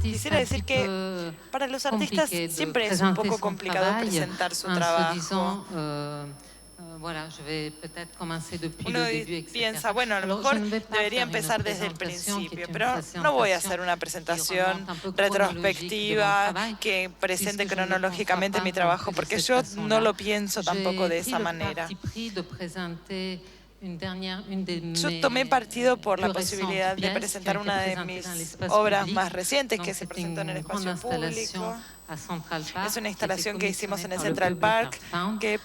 Quisiera decir que para los artistas siempre es un poco complicado presentar su trabajo. Uno piensa, bueno, a lo mejor debería empezar desde el principio, pero no voy a hacer una presentación retrospectiva que presente cronológicamente mi trabajo, porque yo no lo pienso tampoco de esa manera. Yo tomé partido por la posibilidad de presentar una de mis obras más recientes que se presentó en el espacio público. Es una instalación que hicimos en el Central Park que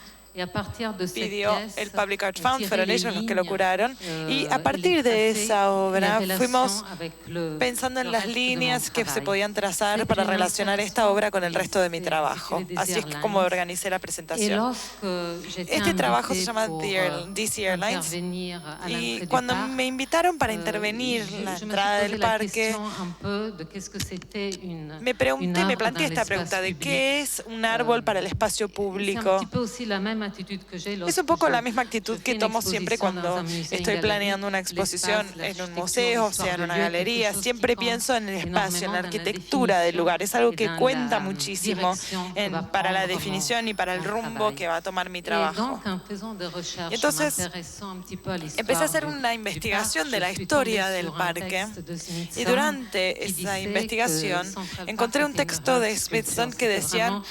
pidió el Public Art Fund, fueron ellos los que lo curaron. Y a partir de esa obra fuimos pensando en las líneas que se podían trazar para relacionar esta obra con el resto de mi trabajo. Así es como organicé la presentación. Este trabajo se llama DC Airlines. Y cuando me invitaron para intervenir en la entrada del parque, me planteé esta pregunta de qué es un árbol para el espacio público. Es un poco la misma actitud que tomo siempre cuando estoy planeando una exposición en un museo, o sea, en una galería. Siempre pienso en el espacio, en la arquitectura del lugar. Es algo que cuenta muchísimo para la definición y para el rumbo que va a tomar mi trabajo. Y entonces, empecé a hacer una investigación de la historia del parque y durante esa investigación encontré un texto de Smithson que decía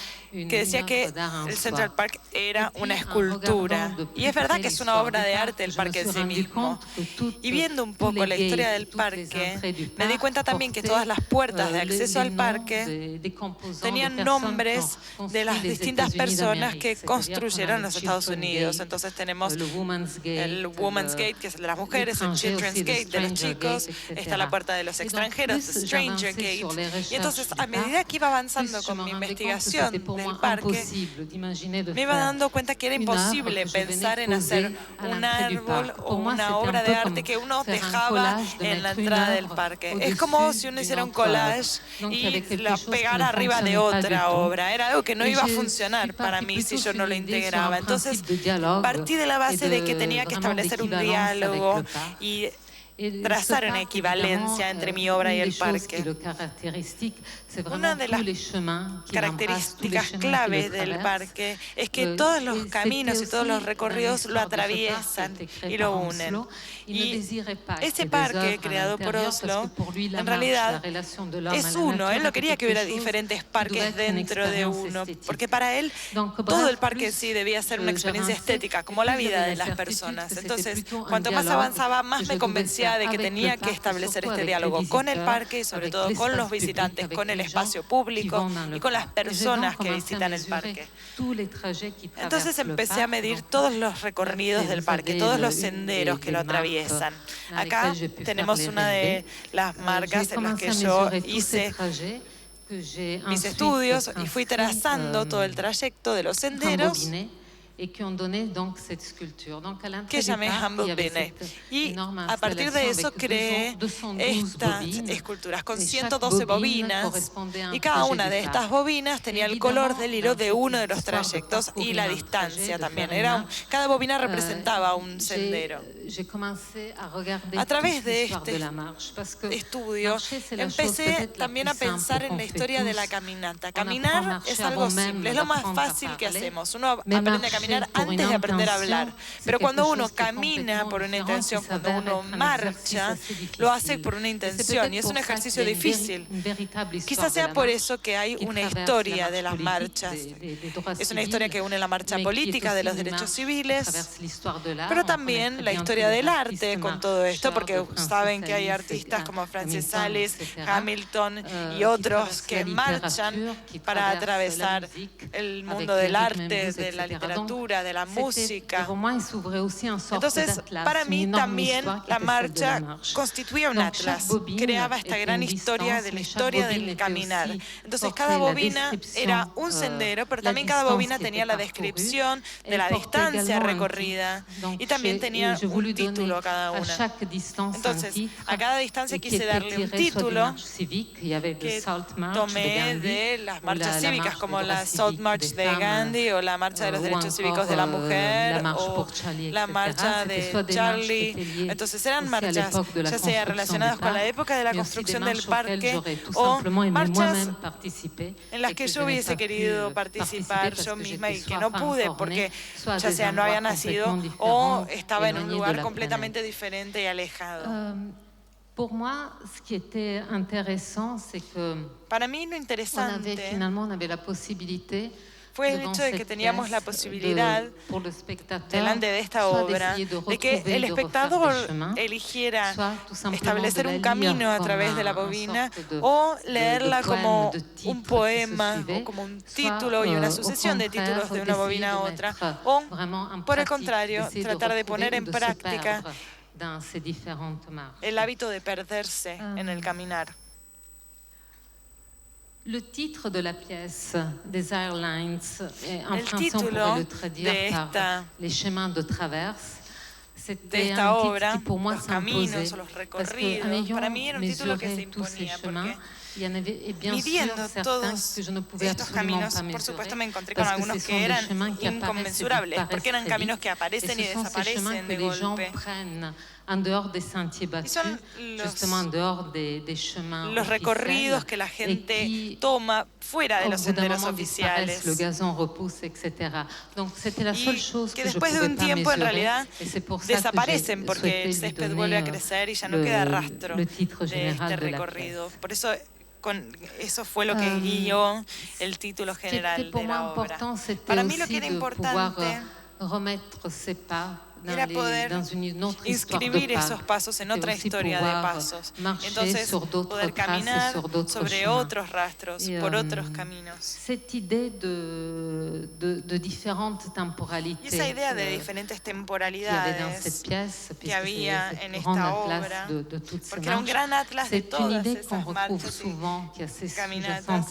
que el Central Park era una escultura. Y es verdad que es una obra de arte el parque en sí mismo. Y viendo un poco la historia del parque, me di cuenta también que todas las puertas de acceso al parque tenían nombres de las distintas personas que construyeron los Estados Unidos. Entonces tenemos el Women's Gate, que es el de las mujeres, el Children's Gate, de los chicos, está la puerta de los extranjeros, the Stranger Gate. Y entonces, a medida que iba avanzando con mi investigación del parque, me iba dando cuenta que era imposible pensar en hacer un árbol o una obra de arte que uno dejaba en la entrada del parque. Es como si uno hiciera un collage y la pegara arriba de otra obra. Era algo que no iba a funcionar para mí si yo no lo integraba. Entonces, partí de la base de que tenía que establecer un diálogo y trazar una equivalencia entre mi obra y el parque. Una de las características claves del parque es que todos los caminos y todos los recorridos lo atraviesan y lo unen. Y ese parque creado por Oslo, en realidad, es uno. Él no quería que hubiera diferentes parques dentro de uno, porque para él todo el parque en sí debía ser una experiencia estética, como la vida de las personas. Entonces, cuanto más avanzaba, más me convencía de que tenía que establecer este diálogo con el parque y sobre todo con los visitantes, con el espacio público y con las personas que visitan el parque. Entonces empecé a medir todos los recorridos del parque, todos los senderos que lo atraviesan. Acá tenemos una de las marcas en las que yo hice mis estudios y fui trazando todo el trayecto de los senderos que llamé Humble Bene. Y a partir de eso creé estas esculturas con 112 bobinas y cada una de estas bobinas tenía el color del hilo de uno de los trayectos y la distancia también. Cada bobina representaba un sendero. A través de este estudio empecé también a pensar en la historia de la caminata. Caminar es algo simple, es lo más fácil que hacemos. Uno aprende a caminar antes de aprender a hablar. Pero cuando uno camina por una intención, cuando uno marcha, lo hace por una intención y es un ejercicio difícil. Quizás sea por eso que hay una historia de las marchas. Es una historia que une la marcha política de los derechos civiles, pero también la historia del arte con todo esto, porque saben que hay artistas como Francis Allis, Hamilton y otros que marchan para atravesar el mundo del arte, de la literatura, de la música. Entonces, para mí también la marcha constituía un atlas, creaba esta gran historia de la historia del caminar. Entonces, cada bobina era un sendero, pero también cada bobina tenía la descripción de la distancia recorrida y también tenía un título a cada una. Entonces, a cada distancia quise darle un título que tomé de las marchas cívicas, como la Salt March de Gandhi, o la Marcha de los Derechos Cívicos de la Mujer, o la Marcha de Charlie. Entonces eran marchas ya sea relacionadas con la época de la construcción del parque o marchas en las que yo hubiese querido participar yo misma y que no pude porque ya sea no había nacido o estaba en un lugar completamente diferente y alejado. Para mí lo interesante fue el hecho de que teníamos la posibilidad, delante de esta obra, de que el espectador eligiera establecer un camino a través de la bobina o leerla como un poema o como un título y una sucesión de títulos de una bobina a otra, o, por el contrario, tratar de poner en práctica el hábito de perderse en el caminar. Le titre de la pièce des Airlines, en français on pourrait le traduire par les chemins de traverse. C'était un titre qui pour moi s'imposait parce qu'en ayant mesuré tous ces chemins, il y en avait bien sûr certains que je ne pouvais absolument pas mesurer parce que ce sont des chemins qui apparaissent et disparaissent très vite et ce sont ces chemins que les gens prennent en dehors des sentiers battus, justement en dehors des chemins los recorridos que la gente toma fuera de los senderos oficiales. Le gazon repousse, etc. Donc c'était la seule chose que después de un tiempo en realidad desaparecen porque el césped vuelve a crecer y ya no queda rastro de este recorrido. Por eso eso fue lo que guió el título general de la obra. Para mí lo que era importante era poder inscribir esos pasos en otra historia de pasos. Entonces, poder caminar sobre otros rastros, por otros caminos. Y esa idea de diferentes temporalidades que había en esta obra, porque era un gran atlas de todas esas marchas y caminatas.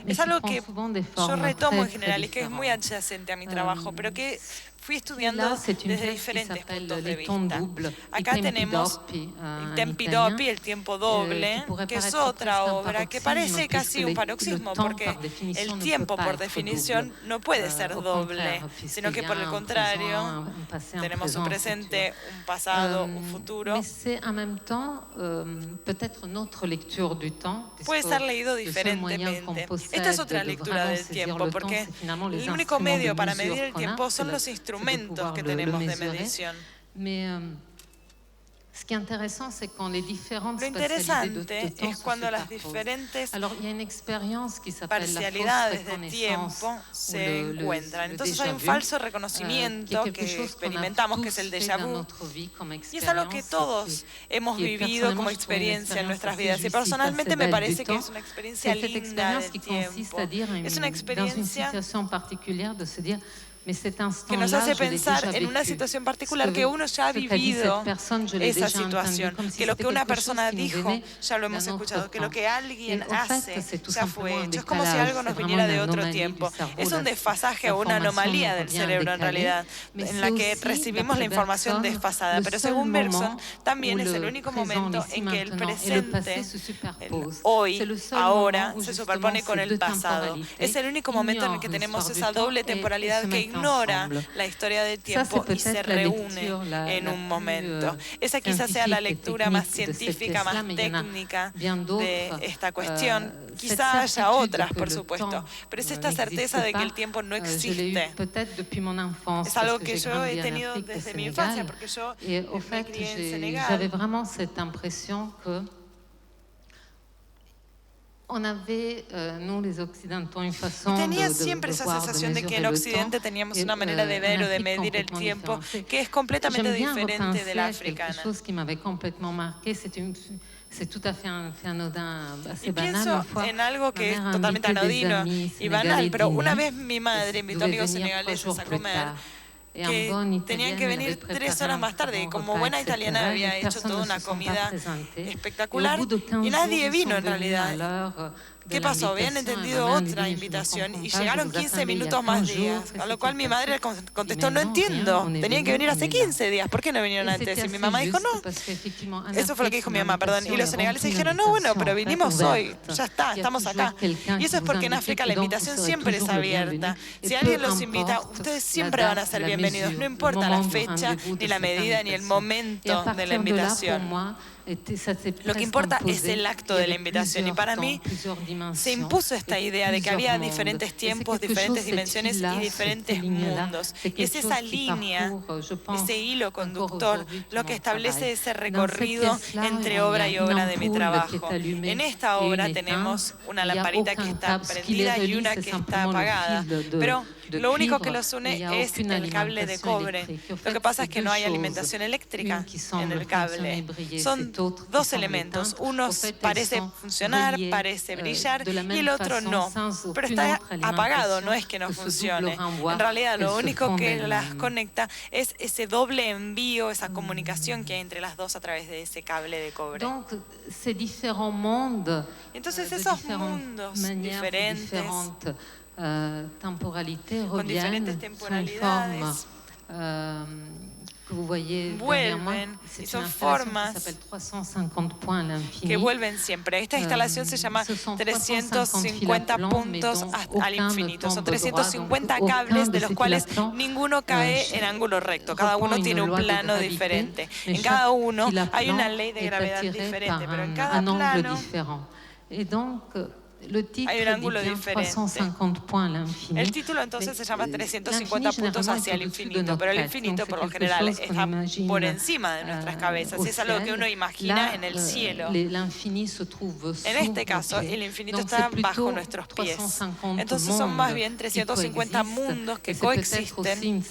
Es algo que yo retomo en general y que es muy adyacente a mi trabajo, pero que fui estudiando desde diferentes puntos de vista. Acá tenemos Tempi-Doppi, el tiempo doble, que es otra obra que parece casi un paroxismo, porque el tiempo, por definición, no puede ser doble, sino que por el contrario, tenemos un presente, un pasado, un futuro. Puede ser leído diferentemente. Esta es otra lectura del tiempo, porque el único medio para medir el tiempo son los instrumentos que tenemos de medición. Lo interesante es cuando las diferentes parcialidades del tiempo se encuentran. Entonces hay un falso reconocimiento que experimentamos, que es el déjà vu. Y es algo que todos hemos vivido como experiencia en nuestras vidas. Y personalmente me parece que es una experiencia linda del tiempo. Es una experiencia que nos hace pensar en una situación particular que uno ya ha vivido esa situación, que lo que una persona dijo ya lo hemos escuchado, que lo que alguien hace ya fue hecho. Es como si algo nos viniera de otro tiempo. Es un desfasaje o una anomalía del cerebro en realidad, en la que recibimos la información desfasada. Pero según Bergson, también es el único momento en que el presente, el hoy, ahora, se superpone con el pasado. Es el único momento en el que tenemos esa doble temporalidad que ignora la historia del tiempo y se reúne en un momento. Esa quizás sea la lectura más científica, más técnica de esta cuestión. Quizá haya otras, por supuesto, pero es esta certeza de que el tiempo no existe. Es algo que yo he tenido desde mi infancia, porque yo me crié en Senegal. Tenía siempre esa sensación de que en Occidente teníamos una manera de ver o de medir el tiempo que es completamente diferente de la africana. Y pienso en algo que es totalmente anodino y banal, pero una vez mi madre invitó a amigos senegaleses a comer que tenían que venir 3 horas más tarde. Y como buena italiana había hecho toda una comida espectacular y nadie vino en realidad. ¿Qué pasó? Habían entendido otra invitación y llegaron 15 minutos más días. A lo cual mi madre contestó, no entiendo, tenían que venir hace 15 días, ¿por qué no vinieron antes? Y mi mamá dijo, no. Eso fue lo que dijo mi mamá, perdón. Y los senegaleses dijeron, no, bueno, pero vinimos hoy, ya está, estamos acá. Y eso es porque en África la invitación siempre es abierta. Si alguien los invita, ustedes siempre van a ser bienvenidos, no importa la fecha, ni la medida, ni el momento de la invitación. Lo que importa es el acto de la invitación y para mí se impuso esta idea de que había diferentes tiempos, diferentes dimensiones y diferentes mundos. Y es esa línea, ese hilo conductor, lo que establece ese recorrido entre obra y obra de mi trabajo. En esta obra tenemos una lamparita que está prendida y una que está apagada, pero lo único que los une es el cable de cobre. Lo que pasa es que no hay alimentación eléctrica en el cable. Son dos elementos. Uno parece funcionar, parece brillar y el otro no. Pero está apagado, no es que no funcione. En realidad lo único que las conecta es ese doble envío, esa comunicación que hay entre las dos a través de ese cable de cobre. Entonces esos mundos diferentes, con diferentes temporalidades, vuelven y son formas que vuelven siempre. Esta instalación se llama 350 puntos al infinito. Son 350 cables de los cuales ninguno cae en ángulo recto. Cada uno tiene un plano diferente. En cada uno hay una ley de gravedad diferente, pero en cada plano hay un ángulo diferente. El título entonces se llama 350 puntos hacia el infinito, pero el infinito por lo general está por encima de nuestras cabezas y es algo que uno imagina en el cielo. En este caso, el infinito está bajo nuestros pies. Entonces son más bien 350 mundos que coexisten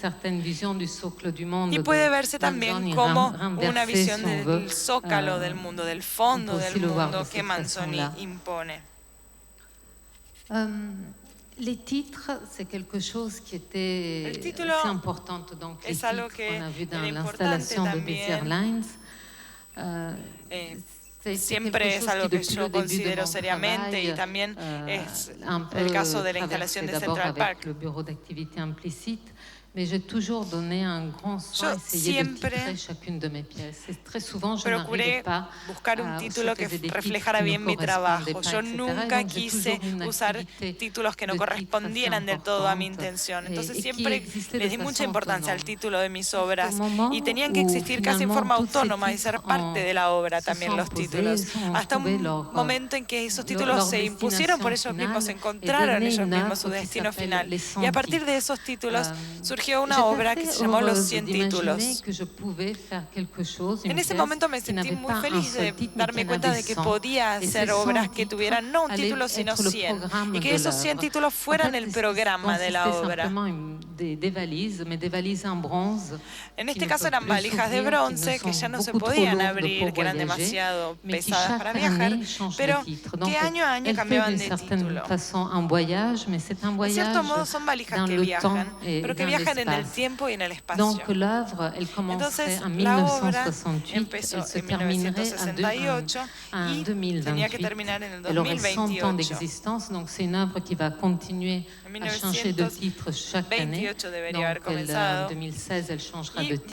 y puede verse también como una visión del zócalo del mundo, del fondo del mundo que Manzoni impone. Les titres, c'est quelque chose qui était assez important. Donc, les titres qu'on a vu dans l'installation de Best Airlines. Siempre es algo que yo considero seriamente y también es el caso de la instalación de Central Park. Mais j'ai toujours donné un grand soin, essayé de titrer chacune de mes pièces. Et très souvent, je n'arrivais pas buscar un título que reflejara bien mi trabajo. Yo nunca quise usar títulos que no correspondieran del todo a mi intención. Entonces siempre le di mucha importancia al título de mis obras y tenían que existir casi en forma autónoma y ser parte de la obra también los títulos. Hasta un momento en que esos títulos se impusieron por ellos mismos, encontraron ellos mismos su destino final. Y a partir de esos títulos surgió una obra que se llamó Los 100 títulos. En ese momento me sentí muy feliz de darme cuenta de que podía hacer obras que tuvieran no un título sino 100 y que esos 100 títulos fueran el programa de la obra. En este caso eran valijas de bronce que ya no se podían abrir, que eran demasiado pesadas para viajar, pero que año a año cambiaban de título. De cierto modo son valijas que viajan, pero que viajan en el tiempo y en el espacio. Entonces la obra empezó en 1968 y tenía que terminar en el 2028. En 1928 debería haber comenzado y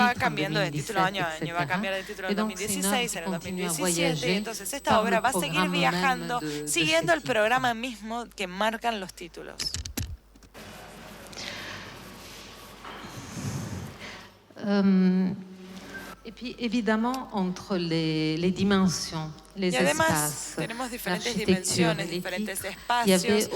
va cambiando de título año a año, va a cambiar de título en 2016, en el 2017, entonces esta obra va a seguir viajando siguiendo el programa mismo que marcan los títulos. Et puis évidemment entre les dimensions, les espaces, tenemos diferentes dimensiones, diferentes espacios,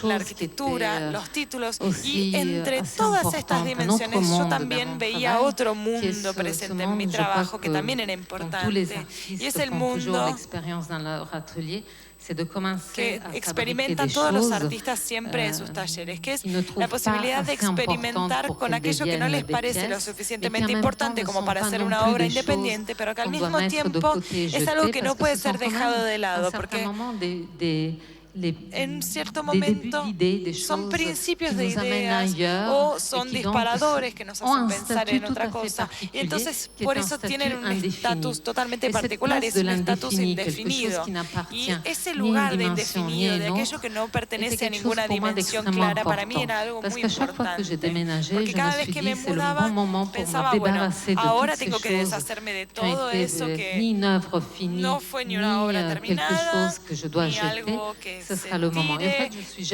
la arquitectura, los títulos y entre todas estas dimensiones yo también veía otro mundo presente en mi trabajo que también era importante y es el mundo que experimentan todos los artistas siempre en sus talleres, que es la posibilidad de experimentar con aquello que no les parece lo suficientemente importante como para hacer una obra independiente, pero que al mismo tiempo es algo que no puede ser dejado de lado, porque en cierto momento son principios de ideas o son disparadores que nos hacen pensar en otra cosa. Y entonces por eso tienen un estatus totalmente particular, es un estatus indefinido. Y ese lugar de indefinido, de aquello que no pertenece a ninguna dimensión clara, para mí era algo muy importante. Porque cada vez que me mudaba pensaba, bueno, ahora tengo que deshacerme de todo eso que no fue ni una obra terminada, ni algo que se tire.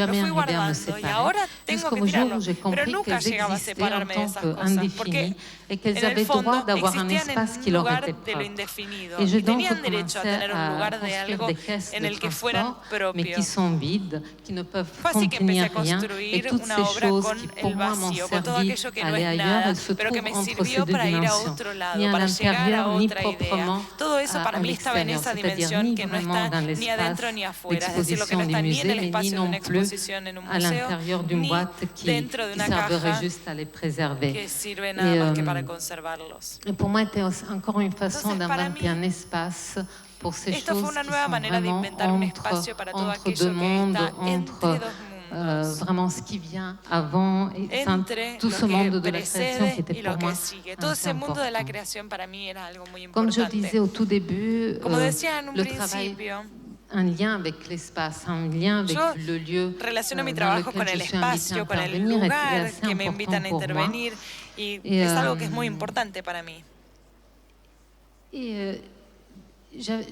Lo fui guardando y ahora tengo que tirarlo. Pero nunca llegaba a separarme de esas cosas, porque en el fondo existían en un lugar de lo indefinido y tenían derecho a tener un lugar de algo en el que fueran propios. Fue así que empecé a construir una obra con el vacío, con todo aquello que no es nada, pero que me sirvió para ir a otro lado, para llegar a otra idea. Todo eso para mí estaba en esa dimensión que no está ni adentro ni afuera, es decir, lo que no está ni en el espacio de una exposición en un museo, ni dentro de una caja que sirve nada más que para conservarlos. Pour moi, c'était encore une façon d'inventer un espace pour ces choses qui sont vraiment entre deux mondes, entre vraiment ce qui vient avant et tout ce monde de la création qui était pour moi Comme je disais au tout début, le travail, un lien avec l'espace, un lien avec le lieu relaciono mi trabajo con el espacio, con el lugar que me invitan a intervenir y es algo que es muy importante para mí.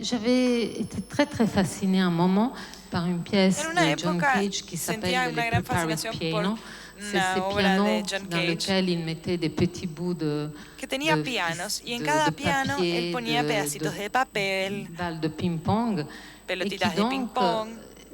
J'avais été très très fascinée à un moment par une pièce de John Cage qui s'appelle Le Prepared Piano. C'est ces pianos dans lesquels il mettait des petits bouts de que tenía pianos y en cada piano él ponía pedacitos de papel, balles de ping-pong, pelotitas de ping-pong.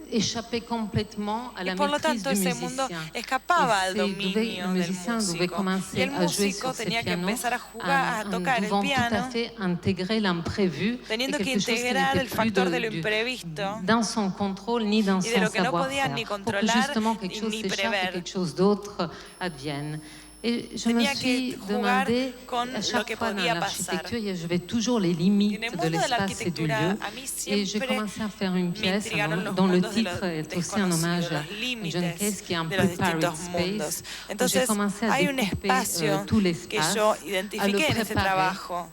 Échappait complètement à la por lo maîtrise tanto, du ese musicien. mundo escapaba al dominio le del musicien devait músico. commencer Y el à jouer músico sur ces tenía que pianos empezar a jugar, a tocar el tout à piano, fait intégrer l'imprévu, teniendo que quelque chose qui integrar n'était el plus factor de lo imprevisto dans son contrôle ni dans y de son lo que no podía savoir-faire, ni pour que controlar justement quelque chose ni s'échappe et prever. quelque chose d'autre advienne. Et je me Tenía suis que jugar demandé, con à lo chaque que fois dans podía l'architecture, je vais toujours les limites En el de mundo de la l'espace et du lieu. arquitectura, a mí Et j'ai siempre commencé à faire une me pièce intrigaron los dont le mundos de lo titre est aussi un hommage desconocido, à los John límites Case, qui est un de los prepared distintos mundos. space. J'ai Entonces, commencé à hay un découper espacio tout que l'espace, yo à le identifiqué en ese préparer trabajo.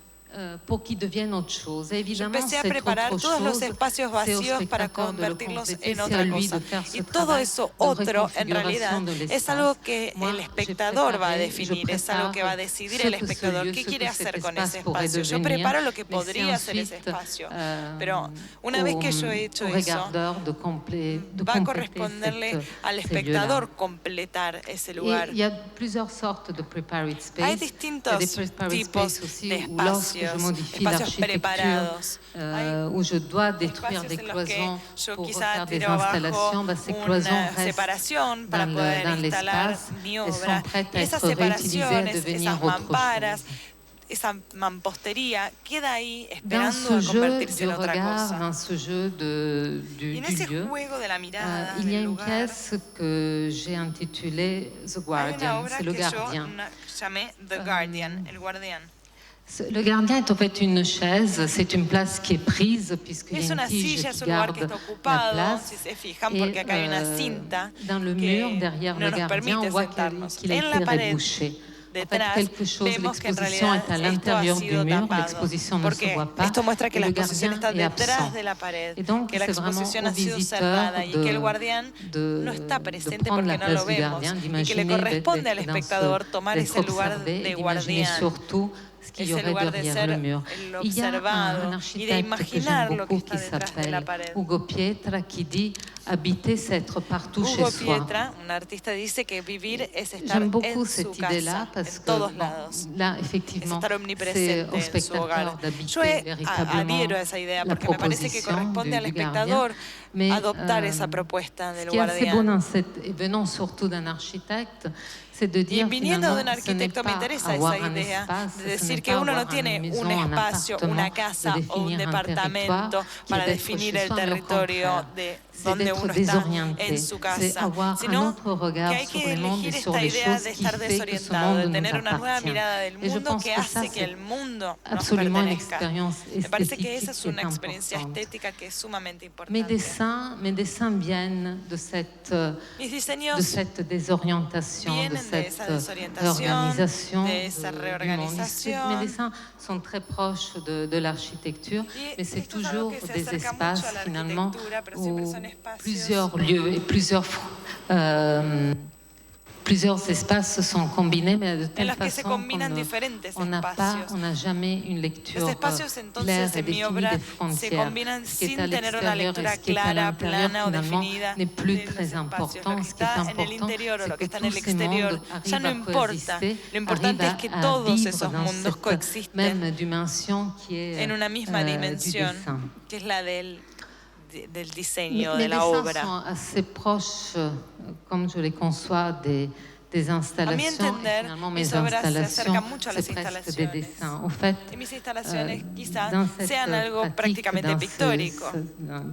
pour qu'ils deviennent autre chose. Et Yo évidemment, empecé a cette preparar autre todos los chose, espacios c'est au vacíos para spectateur de le convertirlos compléter, en c'est à otra lui de cosa. faire ce Y todo travail eso de otro, en realidad, reconfiguration de es l'espace. algo que Moi, el j'ai espectador va a préparé, definir, je es algo que va a prépare decidir ce el que ce espectador. lieu, ¿Qué ce quiere que hacer cet con espace ese pourrait espacio? Yo devenir, preparo lo que laisser podría ser ese ensuite espacio. Pero una vez que yo he hecho au eso, regardeur de va a compléter corresponderle al ces espectador lieux-là. completar ese Et lugar. il y a plusieurs sortes de prepared space. Hay Il y a distintos des prepared tipos space aussi de où lorsque je espacios, modifie espacios l'architecture, preparados. où je dois détruire des Espacios en los que cloisons yo pour quizá faire des tiro abajo installations, ces cloisons una restent separación para dans poder instalar l'espace mi et sont obra. prêtes Y à esas être réutilisées, à separaciones, devenir esas autre mamparas, chose. esa mampostería queda ahí Dans esperando ce a jeu convertirse du en otra regard, cosa. dans ce jeu Y en du ese lieu, juego de la mirada, il y a del une lugar, pièce que j'ai intitulée The hay una Guardian, obra c'est le que yo gardien. llamé The Guardian, el guardián. Le gardien est en fait une chaise, c'est une place qui est prise puisqu'il y Es a une una tige silla, es qui un lugar garde que está la ocupado, place. si se fijan, porque acá hay una cinta Dans le que mur, derrière no le nos gardien, on permite voit sentarnos. qu'il a En la été pared rebouché. En fait, detrás quelque chose, vemos que en l'exposition realidad est à esto ha l'intérieur du sido mur, tapado, l'exposition ne se porque voit pas, esto muestra que et la le exposición gardien está est detrás absent. de la pared, Et donc, que la c'est vraiment exposición au ha sido visiteur cerrada y que el guardián no está de presente prendre porque la no lo place du vemos gardien, y que le d'imaginer corresponde al d'être dans espectador tomar d'être ese lugar observé de et d'imaginer guardián, surtout ce qu'il y ese aurait lugar de derrière ser le mur. el Il y a un observado y de architecte que j'aime imaginar lo que beaucoup está qui detrás de la s'appelle pared. Hugo Pietra qui dit « Habiter, c'est être partout Hugo chez soi ». Pietra, un artista, dice que vivir es estar J'aime beaucoup en su cette idée-là casa, parce en que todos bon, lados. là, Es effectivement, estar c'est omnipresente au en su hogar. spectateur d'habiter Yo véritablement adhiero a esa idea la porque me parece que proposition corresponde al du gardien. espectador Mais adoptar esa propuesta ce del qui est assez beau guardián. et venant surtout d'un architecte, c'est de Y dire viniendo de un finalement, ce n'est arquitecto me pas interesa avoir esa un idea espace, de ce decir n'est que pas uno no avoir tiene une maison, un un espacio, appartement, una de casa o un définir un departamento territoire qui para est d'être definir el justement le territorio contraire. de donde uno está en su casa, sino que hay que elegir esta idea de estar desorientado, de tener una nueva mirada del mundo que hace que el mundo nos pertenezca. Me parece que esa es una experiencia estética que es sumamente importante. Mes dessins viennent de cette désorientation, de cette réorganisation. Mes dessins sont très proches de l'architecture, mais c'est toujours des espaces finalement où plusieurs lieux et plusieurs espaces sont combinés, mais de telle façon qu'on n'a jamais une lecture claire et définie des frontières. Ce qui est à l'extérieur et ce qui est à l'intérieur, finalement, n'est plus très important. Ce qui est important, c'est que tous ces mondes arrivent à coexister, arrivent à vivre dans cette même dimension qui est du dessin. Del diseño, de la obra. Son assez proches, comme je les conçois, des installations. Et finalement, mes installations, c'est presque des dessins. En fait,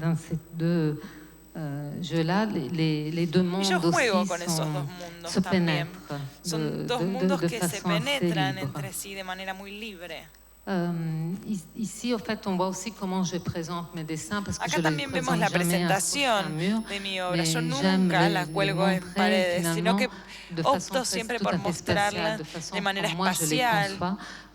dans ces deux jeux-là, les deux mondes aussi se pénètrent de façon assez libre. Ici, en fait, on voit aussi comment je présente mes dessins parce que acá je también les vemos la presentación de mi obra. Yo nunca las cuelgo en paredes, sino que opto siempre por mostrarlas de manera espacial.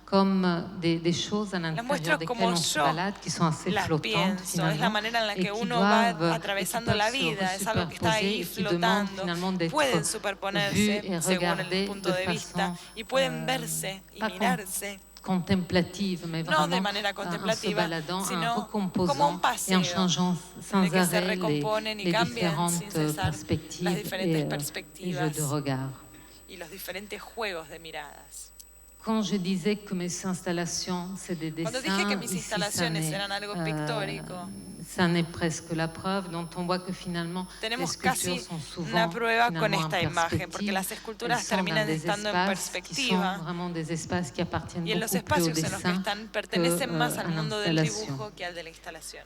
Comme des choses à l'intérieur desquelles on se balade, qui sont assez flottantes es la manera en la que uno va atravesando la vida, es algo que está ahí flotando, pueden superponerse según el punto de vista y pueden verse y mirarse. Contemplative, mais vraiment de manera contemplativa, en se baladant, sino en recomposant et en changeant sans arrêt les différentes perspectives et jeux de regard. Y los diferentes juegos de miradas. Quand je disais que mes installations, c'est des dessins, ça n'est presque la preuve, dont on voit que finalement les sculptures sont souvent en perspective. Elles sont dans des espaces qui sont vraiment des espaces qui appartiennent beaucoup plus au dessin qu'à l'installation.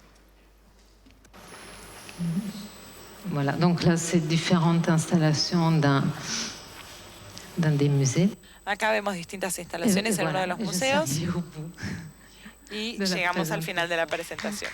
Voilà, donc là, c'est différentes installations dans des musées. Acá vemos distintas instalaciones en uno de los museos y llegamos al final de la presentación.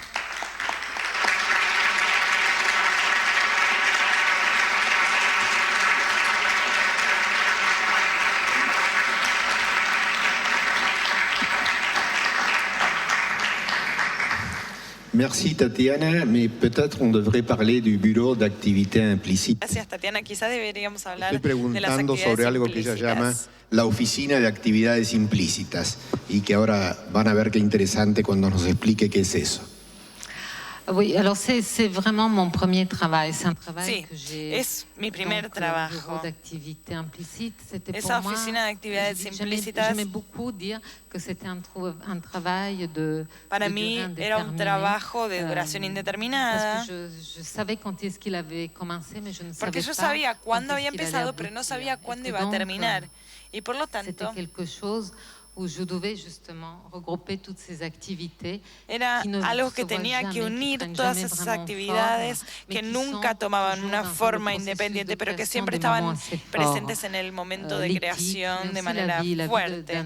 Merci Tatiana, mais peut-être on devrait parler du bureau d'activités implícites. Gracias Tatiana, quizás deberíamos hablar de las actividades sobre algo que ella llama la oficina de actividades implícitas y que ahora van a ver qué interesante cuando nos explique qué es eso. Oui, alors c'est vraiment mon premier travail. C'est un travail que j'ai. Es mi primer trabajo. Esa oficina de actividades implícitas. J'aimais beaucoup dire que c'était un travail de. Para mí era un trabajo de duración indeterminada. Parce que je savais quand est-ce qu'il avait commencé, mais je ne savais pas. Porque yo sabía cuándo había empezado, pero no sabía cuándo iba a terminar. Y por lo tanto. C'était quelque chose où je devais justement regrouper toutes ces activités. Era algo que tenía que unir todas esas actividades que nunca tomaban una forma independiente, pero que siempre estaban presentes en el momento de creación de manera fuerte.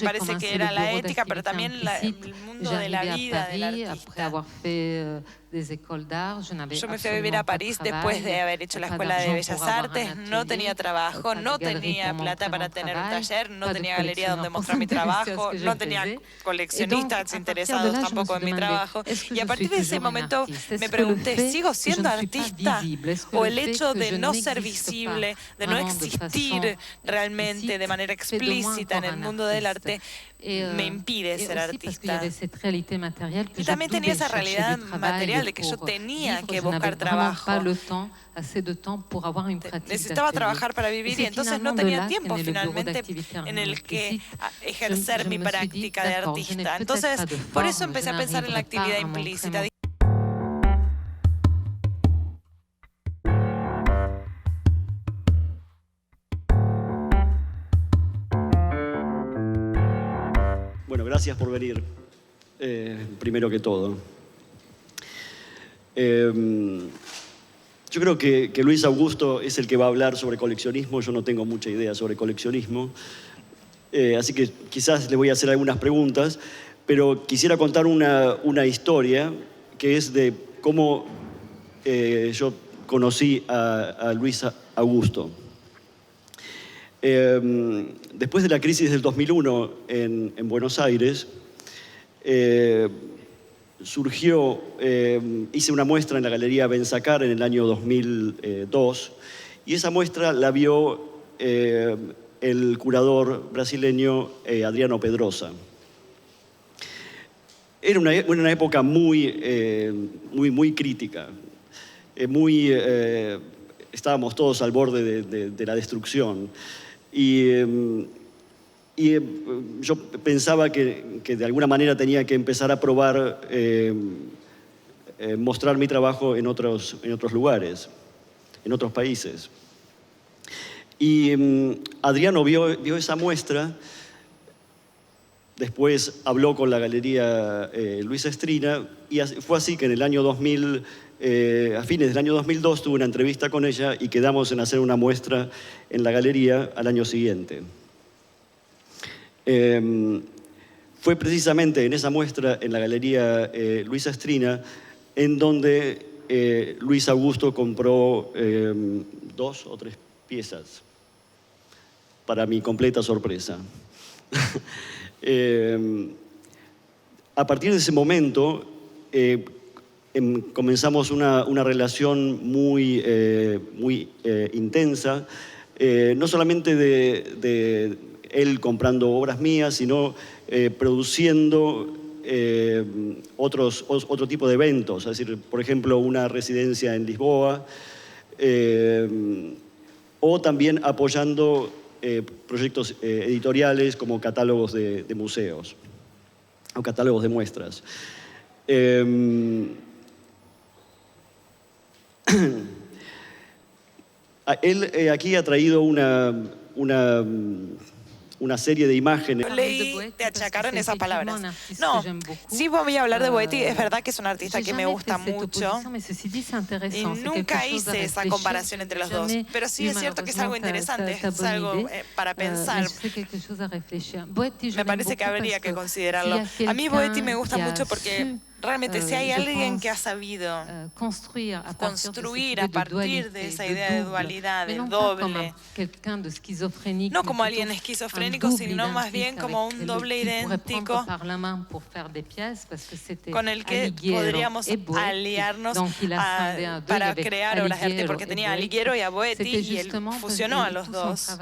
Parece que era la ética, pero también el mundo de la vida del artista. Yo me fui a vivir a París después de haber hecho la Escuela de Bellas Artes, no tenía trabajo, no tenía plata para tener un taller, no tenía galería donde mostrar mi trabajo, no tenía coleccionistas interesados tampoco en mi trabajo. Y a partir de ese momento me pregunté, ¿sigo siendo artista? ¿O el hecho de no ser visible, de no existir realmente de manera explícita en el mundo del arte, me impide ser artista? Y también tenía esa realidad material de que yo tenía que buscar trabajo. Necesitaba trabajar para vivir y entonces no tenía tiempo finalmente en el que ejercer mi práctica de artista. Entonces, por eso empecé a pensar en la actividad implícita. Bueno, gracias por venir, primero que todo. Yo creo que Luis Augusto es el que va a hablar sobre coleccionismo. Yo no tengo mucha idea sobre coleccionismo. Así que quizás le voy a hacer algunas preguntas, pero quisiera contar una historia que es de cómo yo conocí a Luis Augusto. Después de la crisis del 2001 en Buenos Aires, hice una muestra en la Galería Bensacar en el año 2002, y esa muestra la vio el curador brasileño Adriano Pedrosa. Era una época muy crítica. Estábamos todos al borde de la destrucción. Y yo pensaba que de alguna manera tenía que empezar a probar mostrar mi trabajo en otros lugares, en otros países. Y Adriano vio esa muestra, después habló con la Galería Luis Estrina, y fue así que en el año 2000, a fines del año 2002, tuve una entrevista con ella y quedamos en hacer una muestra en la galería al año siguiente. Fue precisamente en esa muestra en la Galería Luis Estrina en donde Luis Augusto compró 2 o 3 piezas, para mi completa sorpresa. A partir de ese momento comenzamos una relación muy intensa, no solamente de él comprando obras mías, sino produciendo otro tipo de eventos, es decir, por ejemplo, una residencia en Lisboa, o también apoyando proyectos editoriales como catálogos de museos o catálogos de muestras. Él aquí ha traído una serie de imágenes. Te achacaron esas palabras. No, sí voy a hablar de Boetti. Es verdad que es un artista que me gusta mucho y nunca hice esa comparación entre los dos. Pero sí es cierto que es algo interesante, es algo para pensar. Me parece que habría que considerarlo. A mí Boetti me gusta mucho porque realmente si hay alguien que ha sabido construir a partir de esa idea de dualidad, de doble, no como alguien esquizofrénico, sino más bien como un doble idéntico con el que podríamos aliarnos para crear obras de arte, porque tenía a Alighiero y a Boetti y él fusionó a los dos.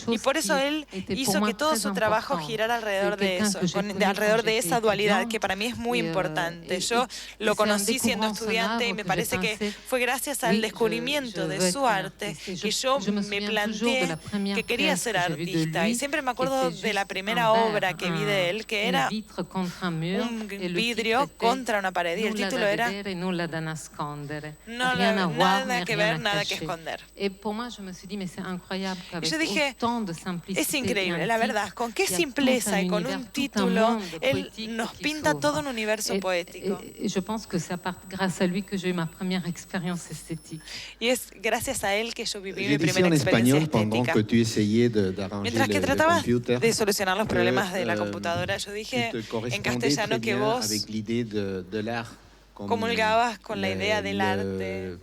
Y por eso él hizo que todo su trabajo girara alrededor de eso, alrededor de esa dualidad, que para mí es muy importante. Yo lo conocí siendo estudiante y me parece que fue gracias al descubrimiento de su arte que yo me planteé que quería ser artista. Y siempre me acuerdo de la primera obra que vi de él, que era un vidrio contra una pared. Y el título era Nada que ver, nada que esconder. Y yo dije, es increíble, la verdad, con qué simpleza y con un título, él nos pinta todo un universo poético. Je pense que c'est grâce à lui que j'ai eu ma première expérience esthétique. Y es gracias a él que yo viví mi primera experiencia estética. Mientras que tratabas de solucionar los problemas de la computadora, yo dije en castellano que vos comulgabas con la idea del arte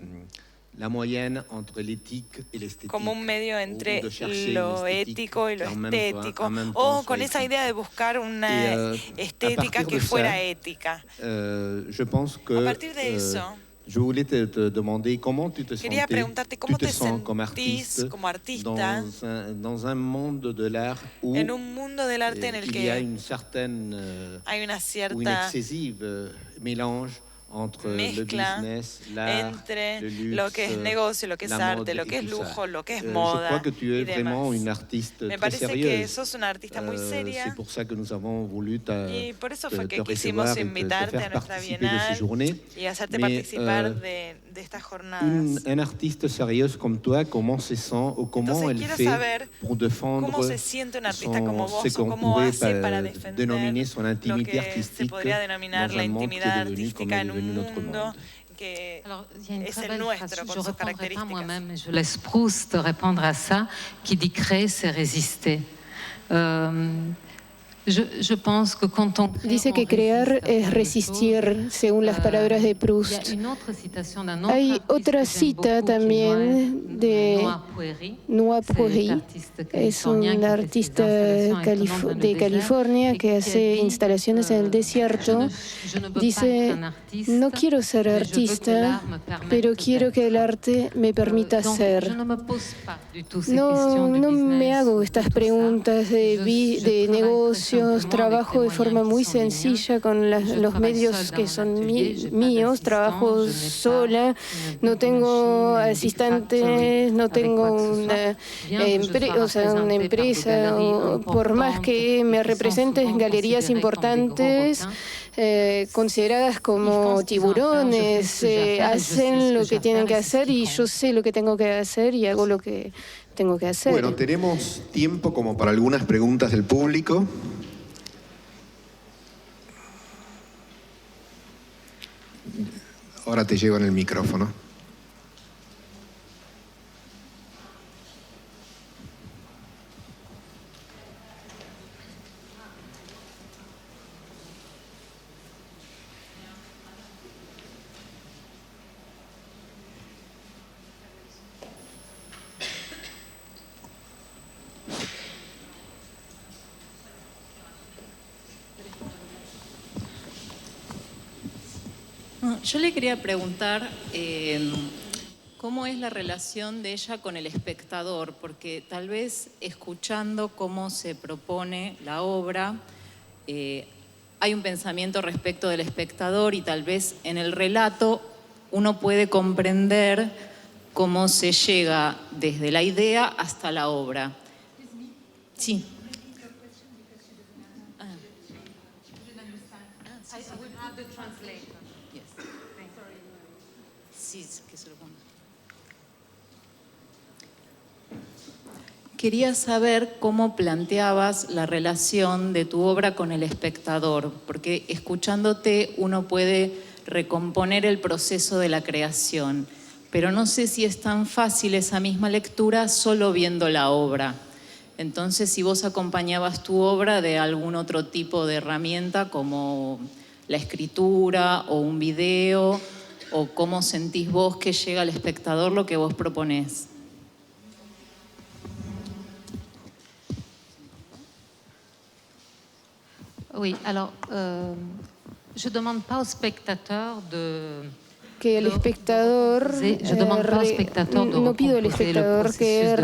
como un medio entre lo ético y lo estético, o con esa idea de buscar una estética que fuera ética. A partir de eso, quería preguntarte cómo te sentís como artista en un mundo del arte en el que hay una cierta mezcla entre lo que es negocio, lo que es arte, lo que es lujo, lo que es moda y demás. Me parece que sos una artista muy seria y por eso fue que quisimos invitarte a nuestra Bienal y hacerte participar de estas jornadas. Un artiste sérieux comme toi, comment se sent ou comment elle fait pour défendre cómo se siente un artista como vos, o cómo hace para defender dénominer son intimité lo que se podría denominar la intimidad artística en un mundo que es el nuestro, con sus características. Moi-même, je laisse Proust répondre à ça, qui dit créer, c'est résister. Dice que crear es resistir, según las palabras de Proust. Hay otra cita también de Noah Poiry, es un artista de California que hace instalaciones en el desierto. Dice, no quiero ser artista, pero quiero que el arte me permita ser. No me hago estas preguntas de negocio. Trabajo de forma muy sencilla con los medios que son míos, trabajo sola, no tengo asistentes, no tengo una empresa, por más que me representen galerías importantes, consideradas como tiburones, hacen lo que tienen que hacer y yo sé lo que tengo que hacer y hago lo que tengo que hacer. Bueno, tenemos tiempo como para algunas preguntas del público. Ahora te llevo en el micrófono. Yo le quería preguntar cómo es la relación de ella con el espectador, porque tal vez escuchando cómo se propone la obra, hay un pensamiento respecto del espectador y tal vez en el relato uno puede comprender cómo se llega desde la idea hasta la obra. Sí. Quería saber cómo planteabas la relación de tu obra con el espectador, porque escuchándote uno puede recomponer el proceso de la creación, pero no sé si es tan fácil esa misma lectura solo viendo la obra. Entonces, si vos acompañabas tu obra de algún otro tipo de herramienta como la escritura o un video, o cómo sentís vos que llega al espectador lo que vos proponés. Oui, alors, je demande pas au spectateur de... Que el espectador, no pido al espectador que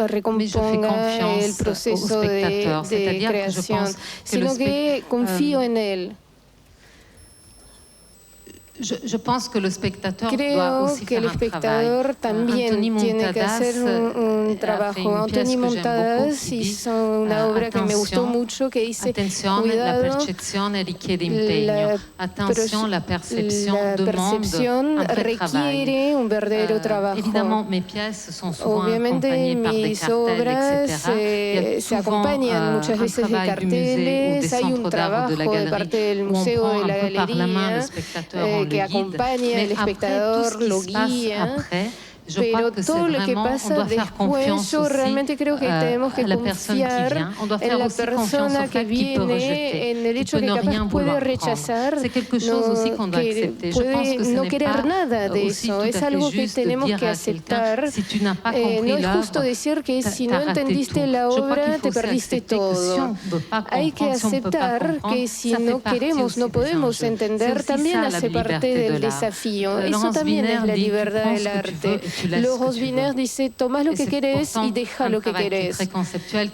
recomponga el proceso de creación, sino que confío en él. Creo que el espectador también tiene que hacer un trabajo. Anthony Montadas hizo una obra que me gustó mucho que dice, cuidado, la percepción requiere un verdadero trabajo. Obviamente mis obras se acompañan muchas veces de carteles, hay un trabajo de parte del museo, de la galería, que acompaña al espectador, lo guía, pero todo lo que pasa después, yo realmente creo que tenemos que confiar en la persona que viene, en el hecho que capaz puede rechazar, que puede no querer nada de eso. Es algo que tenemos que aceptar. No es justo decir que si no entendiste la obra, te perdiste todo. Hay que aceptar que si no queremos, no podemos entender, también hace parte del desafío. Eso también es la libertad del arte. Laurence Wiener dice, tomás lo que querés y deja lo que querés.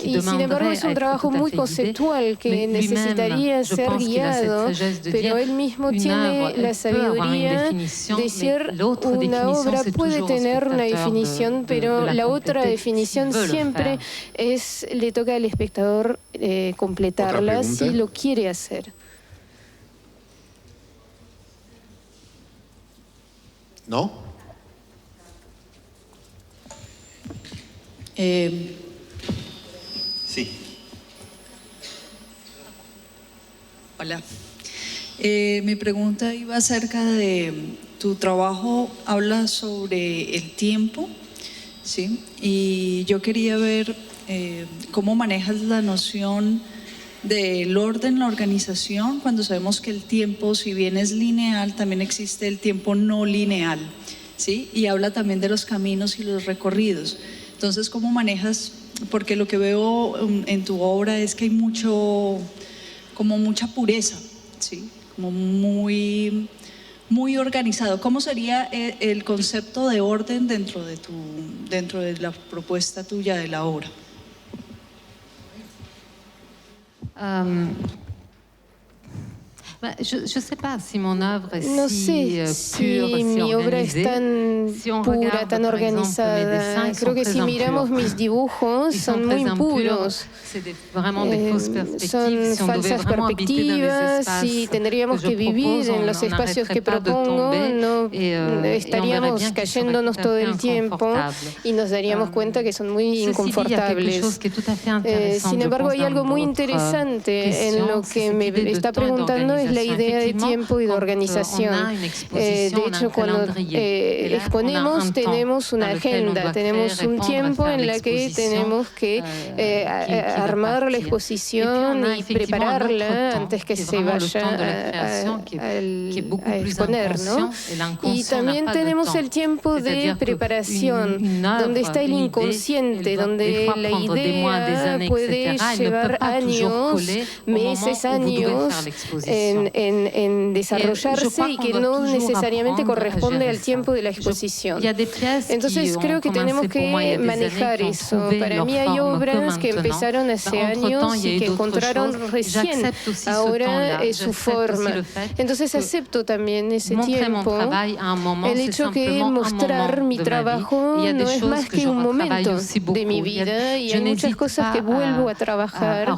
Y sin embargo es un trabajo muy conceptual que necesitaría ser guiado, pero él mismo tiene la sabiduría de decir, una obra puede tener una definición, pero la otra definición siempre le toca al espectador completarla si lo quiere hacer. ¿No? Sí. Hola. Mi pregunta iba acerca de tu trabajo, habla sobre el tiempo, ¿sí? Y yo quería ver cómo manejas la noción del orden, la organización, cuando sabemos que el tiempo, si bien es lineal, también existe el tiempo no lineal, ¿sí? Y habla también de los caminos y los recorridos. Entonces, ¿cómo manejas? Porque lo que veo en tu obra es que hay como mucha pureza, ¿sí? Como muy organizado. ¿Cómo sería el concepto de orden dentro de la propuesta tuya de la obra? Je ne sais pas si mon œuvre est no sé si mi obra es tan pura, tan organizada. Creo que si miramos mis dibujos, son muy puros. Son falsas perspectivas. Si tendríamos que vivir en los espacios que propongo, no estaríamos cayéndonos todo el tiempo y nos daríamos cuenta que son muy inconfortables. Sin embargo, hay algo muy interesante en lo que me está preguntando, es la idea de tiempo y de organización. De hecho, cuando exponemos, tenemos una agenda, tenemos un tiempo en la que tenemos que armar la exposición y prepararla antes que se vaya a exponer, ¿no? Y también tenemos el tiempo de preparación, donde está el inconsciente, donde la idea puede llevar años, meses, años en desarrollarse y que no necesariamente corresponde al tiempo de la exposición. Entonces creo que tenemos que manejar eso. Para mí hay obras que empezaron hace años y que encontraron recién ahora su forma. Entonces acepto también ese tiempo. El hecho que mostrar mi trabajo no es más que un momento de mi vida y hay muchas cosas que vuelvo a trabajar.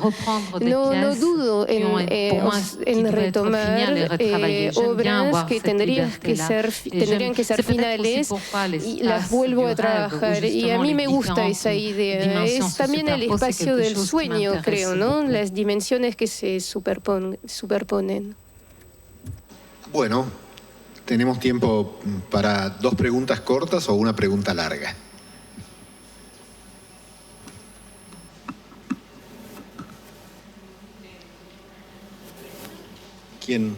No dudo en retomar obras que tendrían que ser finales y las vuelvo a trabajar. Y a mí me gusta esa idea. Es también el espacio del sueño, creo, ¿no? Las dimensiones que se superponen. Bueno, tenemos tiempo para 2 preguntas cortas o una pregunta larga. ¿Quién?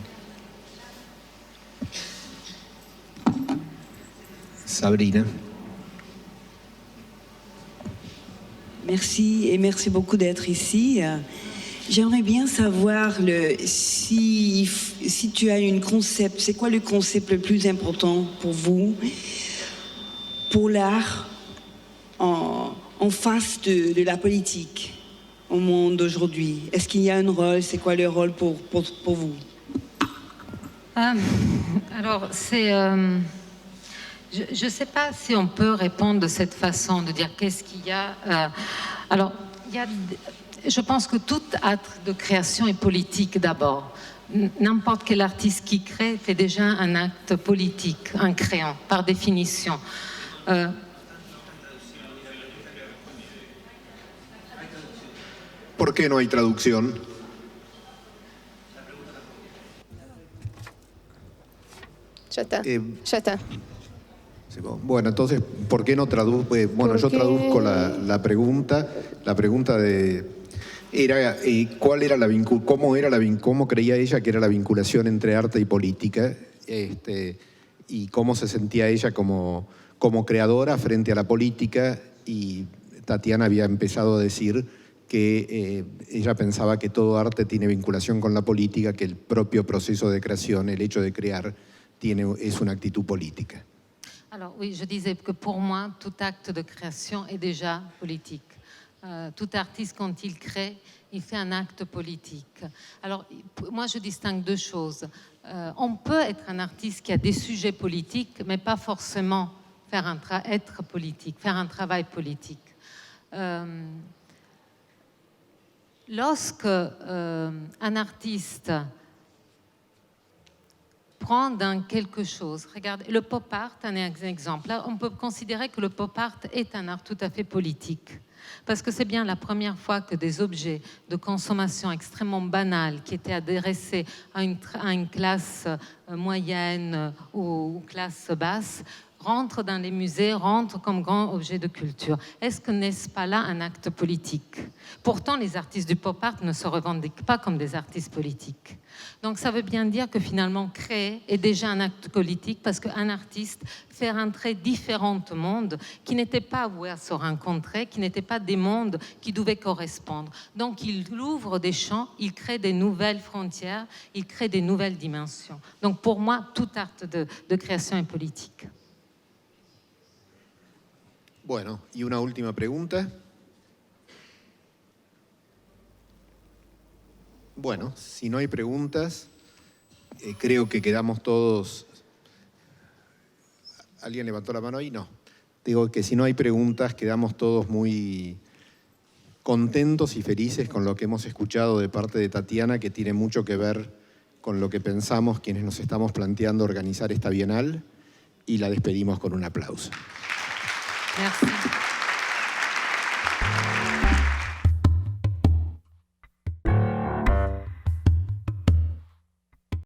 Sabrina. Merci et merci beaucoup d'être ici. J'aimerais bien savoir si tu as un concept, c'est quoi le concept le plus important pour vous, pour l'art en face de la politique au monde d'aujourd'hui? Est-ce qu'il y a un rôle? C'est quoi le rôle pour vous? Alors, c'est... Je ne sais pas si on peut répondre de cette façon, de dire qu'est-ce qu'il y a. Alors, je pense que tout acte de création est politique d'abord. N'importe quel artiste qui crée fait déjà un acte politique en créant, par définition. ¿Por qué no hay traducción? Ya está. Bueno, entonces, ¿por qué no traduzco? Bueno, yo traduzco la pregunta. La pregunta era cómo creía ella que era la vinculación entre arte y política, y cómo se sentía ella como creadora frente a la política. Y Tatiana había empezado a decir que ella pensaba que todo arte tiene vinculación con la política, que el propio proceso de creación, el hecho de crear, es una actitud política. Alors oui, je disais que pour moi, tout acte de création est déjà politique. Tout artiste, quand il crée, il fait un acte politique. Alors, moi, je distingue 2 choses. On peut être un artiste qui a des sujets politiques, mais pas forcément être politique, faire un travail politique. Lorsque un artiste prend dans quelque chose. Regardez, le pop art en est un exemple. Là, on peut considérer que le pop art est un art tout à fait politique. Parce que c'est bien la première fois que des objets de consommation extrêmement banals qui étaient adressés à une classe moyenne ou classe basse rentrent dans les musées, rentrent comme grands objets de culture. Est-ce que n'est-ce pas là un acte politique? Pourtant, les artistes du pop art ne se revendiquent pas comme des artistes politiques. Donc ça veut bien dire que finalement, créer est déjà un acte politique parce qu'un artiste fait rentrer différents mondes qui n'étaient pas voués à se rencontrer, qui n'étaient pas des mondes qui devaient correspondre. Donc il ouvre des champs, il crée des nouvelles frontières, il crée des nouvelles dimensions. Donc pour moi, tout acte de création est politique. Bueno, y una última pregunta. Bueno, si no hay preguntas, creo que quedamos todos... ¿Alguien levantó la mano ahí? No. Digo que si no hay preguntas, quedamos todos muy contentos y felices con lo que hemos escuchado de parte de Tatiana, que tiene mucho que ver con lo que pensamos quienes nos estamos planteando organizar esta Bienal, y la despedimos con un aplauso. Merci.